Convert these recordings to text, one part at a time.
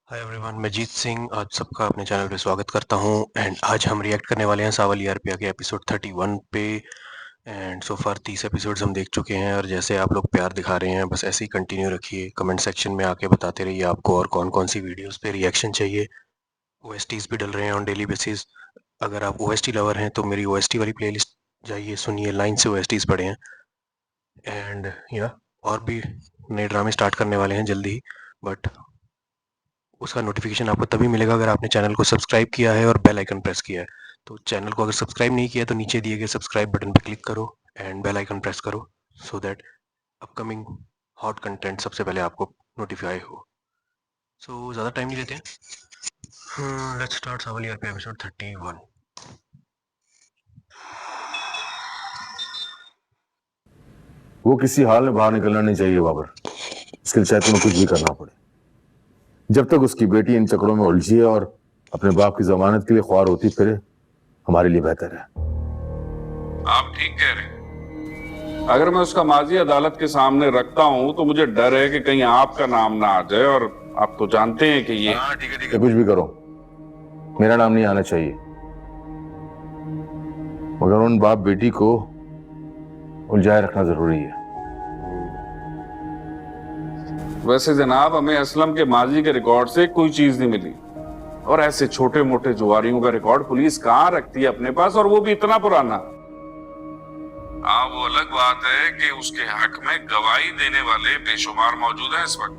Hi everyone, मैं जीत सिंह आज सबका अपने चैनल पे स्वागत करता हूँ। एंड आज हम रिएक्ट करने वाले हैं सावल ईआरपीआ के एपिसोड 31 पे। एंड सो फार 30 एपिसोड्स हम देख चुके हैं और जैसे आप लोग प्यार दिखा रहे हैं बस ऐसे ही कंटिन्यू रखिए। कमेंट सेक्शन में आके बताते रहिए आपको और कौन कौन सी वीडियोस पे रिएक्शन चाहिए। ओएसटीज भी डल रहे हैं ऑन डेली बेसिस। अगर आप ओएसटी लवर हैं तो मेरी ओएसटी वाली प्लेलिस्ट जाइए, सुनिए, लाइन से ओएसटीज पढ़े हैं। एंड या और भी नए ड्रामे स्टार्ट करने वाले हैं जल्दी ही, बट उसका नोटिफिकेशन आपको तभी मिलेगा अगर आपने चैनल को सब्सक्राइब किया है और बेल आइकन प्रेस किया है। तो चैनल को अगर सब्सक्राइब नहीं किया है तो नीचे दिए गए सब्सक्राइब बटन पर क्लिक करो एंड बेल आइकन प्रेस करो so that upcoming hot content सबसे पहले आपको नोटिफाई हो। सो ज़्यादा टाइम नहीं लेते हैं, लेट्स स्टार्ट सावल ईयर पे एपिसोड 31। वो किसी हाल में बाहर निकलना नहीं चाहिए बाबर। इसके लिए चाहे तुम्हें कुछ भी करना पड़े। जब तक उसकी बेटी इन चक्रों में उलझी है और अपने बाप की जमानत के लिए ख्वार होती फिरे, हमारे लिए बेहतर है। आप ठीक कह रहे हैं। अगर मैं उसका माजी अदालत के सामने रखता हूं तो मुझे डर है कि कहीं आपका नाम ना आ जाए, और आप तो जानते हैं कि ये ठीक है, कुछ भी करो, मेरा नाम नहीं आना चाहिए। मगर उन बाप बेटी को उलझाए रखना जरूरी है। वैसे जनाब, हमें असलम के माजी के रिकॉर्ड से कोई चीज नहीं मिली, और ऐसे छोटे मोटे जुआरियों का रिकॉर्ड पुलिस कहां रखती है अपने पास, और वो भी इतना पुराना। हाँ, वो अलग बात है कि उसके हक में गवाही देने वाले बेशुमार मौजूद हैं इस वक्त।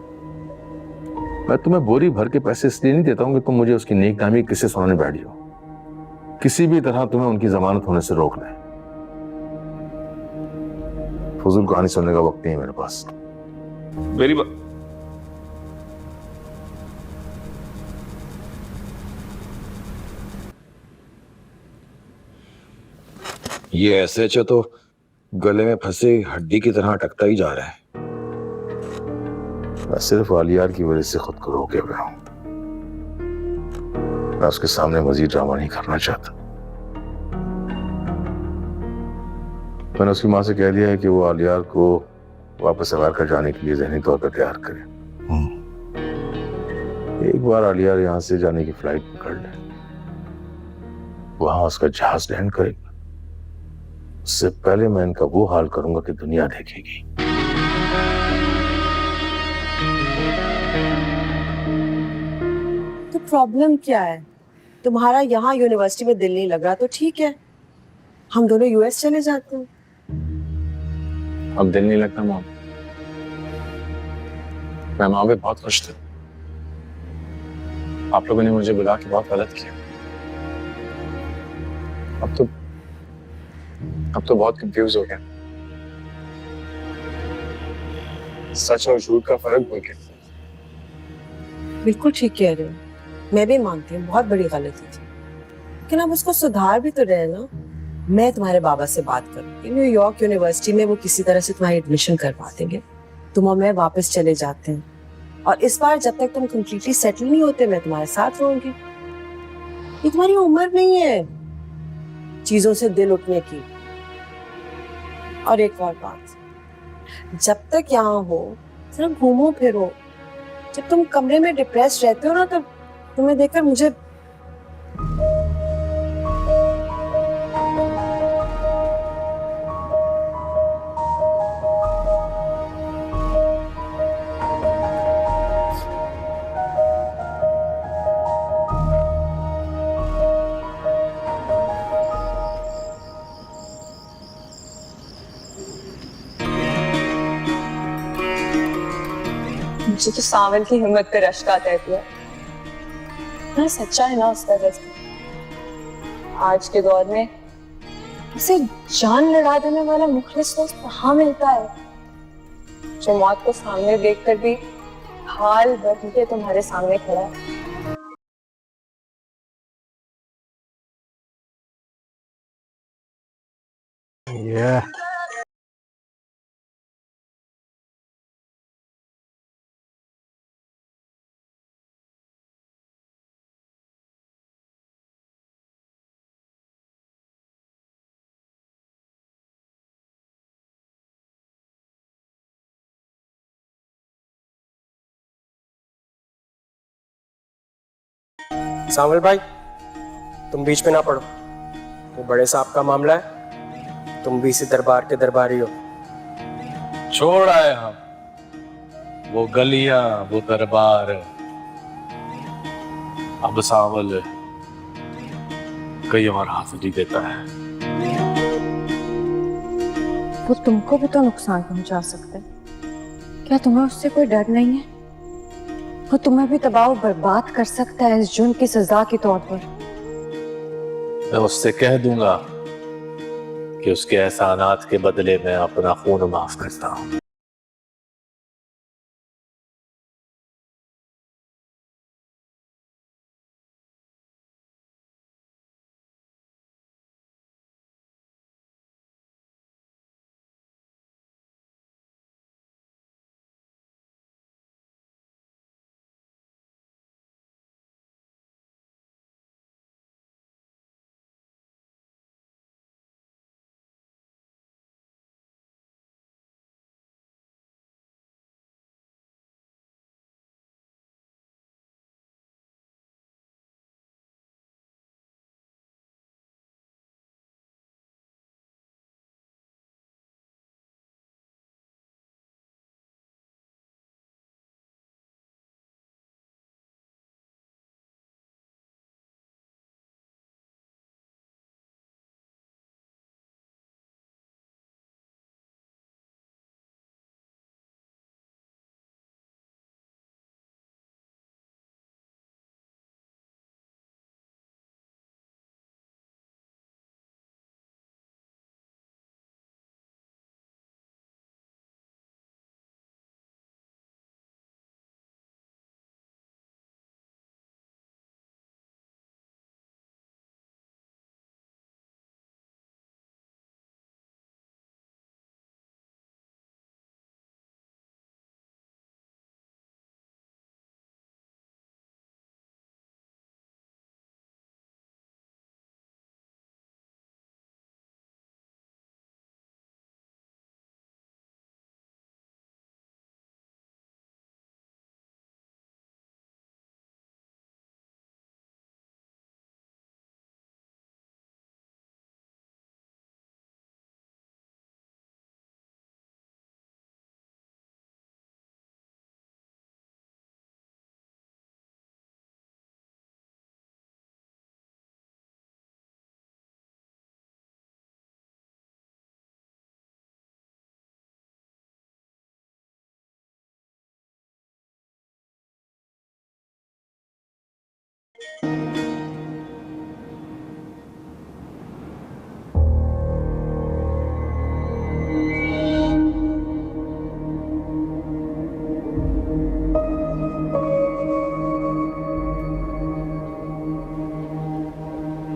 मैं तुम्हें बोरी भर के पैसे इसलिए नहीं देता हूं कि तुम मुझे उसकी नेक नामी किस्से सुनाने बैठ जाओ। किसी भी तरह तुम्हें उनकी जमानत होने से रोक लें। फजूल कहानी सुनने का वक्त नहीं है मेरे पास। मेरी बात ये एसएचओ तो गले में फंसे हड्डी की तरह अटकता ही जा रहा है। मैं सिर्फ आलियार की वजह से खुद को रोके हुए हूं। मैं उसके सामने मजीद ड्रामा नहीं करना चाहता। मैंने उसकी मां से कह दिया है कि वो आलियार को वापस अमेरिका जाने के लिए ज़हनी तौर पर तैयार करे। एक बार आलियार यहां से जाने की फ्लाइट पकड़ ले, वहां उसका जहाज लैंड करेगा, उससे पहले मैं इनका वो हाल करूंगा कि दुनिया देखेगी। तो प्रॉब्लम क्या है? तुम्हारा यहाँ यूनिवर्सिटी में दिल नहीं लग रहा तो ठीक है, हम दोनों यूएस चले जाते हैं। अब दिल नहीं लगता मॉम। मैं वहां पे बहुत खुश था। आप लोगों ने मुझे बुला के बहुत गलत किया। अब तो बहुत कंफ्यूज हो गया। सच और झूठ का फर्क भूल गया। बिल्कुल ठीक कह रहे हो, मैं भी मानती हूँ बहुत बड़ी गलती थी, लेकिन अब उसको सुधार भी तो रहे ना। मैं तुम्हारे बाबा से बात करूंगी, न्यूयॉर्क यूनिवर्सिटी में वो किसी तरह से तुम्हारी एडमिशन करवा देंगे। तुम और मैं वापस चले जाते हैं, और इस बार जब तक तुम कंप्लीटली सेटल नहीं होते मैं तुम्हारे साथ रहूंगी। ये तुम्हारी उम्र नहीं है चीजों से दिल उठने की। और एक और बात, जब तक यहाँ हो सिर्फ घूमो फिरो। जब तुम कमरे में डिप्रेस रहते हो ना, तब तुम्हें देखकर मुझे मुझे तो सावन की हिम्मत पे रश्क आता है। ना सच्चा है ना उसका जज्बा। आज के दौर में उसे जान लड़ा देने वाला मुखलिस दोस्त कहाँ मिलता है, जो मौत को सामने देखकर भी हाल बदल के तुम्हारे सामने खड़ा है। Yeah. सांवल भाई, तुम बीच में ना पड़ो। वो बड़े साहब का मामला है, तुम भी इसी दरबार के दरबारी हो। छोड़ आए हम वो गलियां, वो दरबार। अब सांवल कई और हाथ नहीं देता है। वो तुमको भी तो नुकसान पहुंचा सकते हैं। क्या तुम्हें उससे कोई डर नहीं है? वो तुम्हें भी तबाह और बर्बाद कर सकता है इस जुर्म की सजा के तौर पर। मैं उससे कह दूंगा कि उसके एहसानात के बदले में अपना खून माफ करता हूं।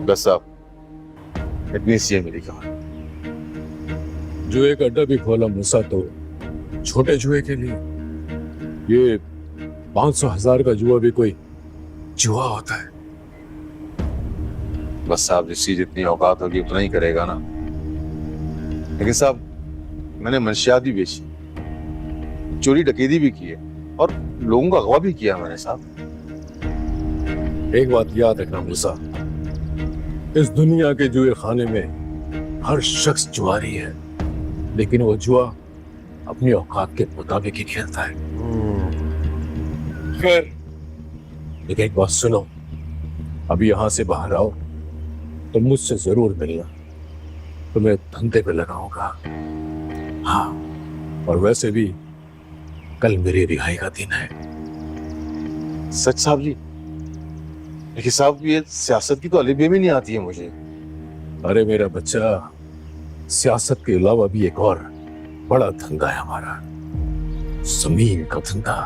बस साहब, इतनी सी है मेरी कहानी। जुए का अड्डा भी खोला मूसा तो छोटे जुए के लिए। ये 500,000 का जुआ भी कोई जुआ होता है। बस साहब, जिसकी जितनी औकात होगी उतना ही करेगा ना। लेकिन साहब, मैंने मंशियात भी बेची, चोरी डकैती भी की है और लोगों का अगवा भी किया मैंने साहब। एक बात याद रखना मूसा, इस दुनिया के जुए खाने में हर शख्स जुआरी है, लेकिन वो जुआ अपनी औकात के मुताबिक ही खेलता है। खैर, लेकिन एक बात सुनो, अभी यहां से बाहर आओ तो मुझसे जरूर मिलना, तुम्हें धंधे पे लगाऊंगा। हाँ, और वैसे भी कल मेरी रिहाई का दिन है। सच साहब जी? लेकिन साहब, ये सियासत की तो अलीबे में नहीं आती है मुझे। अरे मेरा बच्चा, सियासत के अलावा भी एक और बड़ा धंधा है हमारा, जमीन का धंधा।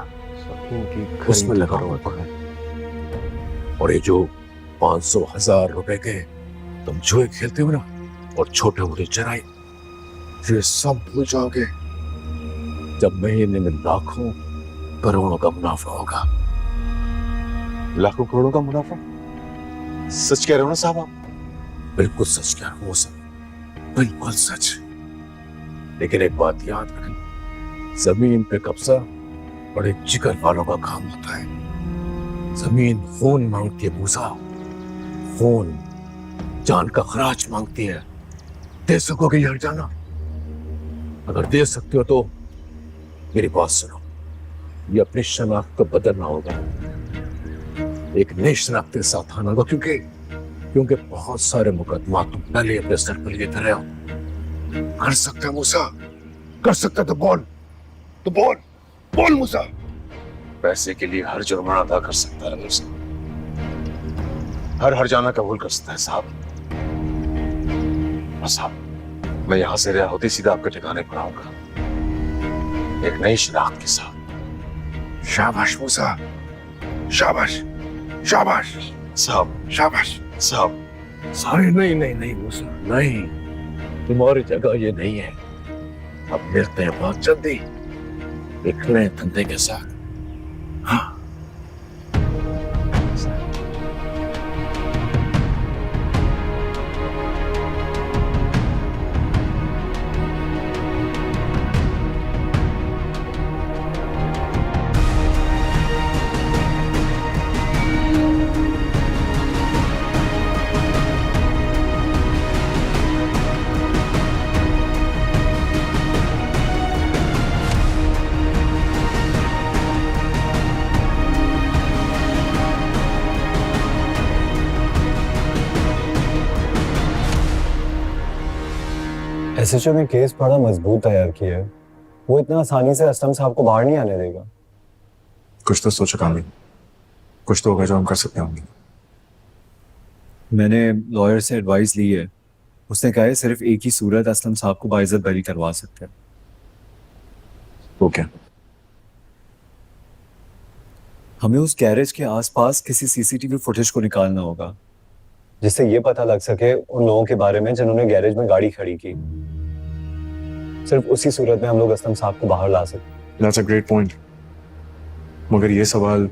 उसमें लगा हुआ है। और ये जो 500,000 रुपए के तुम जुए खेलते हो ना, और छोटे मोटे चराई, ये सब भूल जाओगे जब महीने में लाखों करोड़ों का मुनाफा होगा। लाखों करोड़ों का मुनाफा? सच कह रहे हो ना साहब आप? बिल्कुल सच कह रहा हूं सर, बिल्कुल सच। लेकिन एक बात याद रखना, जमीन पे कब्जा बड़े जिगर वालों का काम होता है। जमीन खून मांगती है मूसा, खून, जान का खराज मांगती है। दे सकोगे ये हर्जाना? अगर दे सकते हो तो मेरी बात सुनो, ये अपनी शनाख्त को बदलना होगा, एक नई शनाख्त के साथ आना होगा, क्योंकि बहुत सारे मुकदमा तुम पहले अपने सर पर लेते रहे हो। कर सकते हो मूसा, कर सकते हो तो बोल, बोल मूसा। पैसे के लिए हर जुर्माना अदा कर सकता है मूसा, हर हर्जाना कबूल कर सकता है साहब। साहब मैं यहां से रिहा होती सीधा आपके ठिकाने पर आऊंगा, एक नई शनाख्त के साथ। शाबाश मूसा, शाबाश शाबाश साहब, शाबाश साहब। सारे नहीं मूसा, नहीं, तुम्हारी जगह ये नहीं है। अब मिलते हैं बहुत जल्दी एक नए धंधे के साथ। हाँ। एसएचओ ने केस बड़ा मजबूत तैयार किया है, वो इतना आसानी से असलम साहब को बाहर नहीं आने देगा। कुछ तो सोचो कामिल, कुछ तो होगा जो हम कर सकते होंगे। मैंने लॉयर से एडवाइस ली है, उसने कहा है सिर्फ एक ही सूरत असलम साहब को बाइज्जत बरी करवा सकते हैं। वो क्या? हमें उस गैरेज के आसपास किसी सीसीटीवी फुटेज को निकालना होगा, जिससे ये पता लग सके उन लोगों के बारे में जिन्होंने गैरेज में गाड़ी खड़ी की। सिर्फ उसी सूरत में हम लोग असलम साहब को बाहर ला सकते हैं। That's a great point. मगर ये सवाल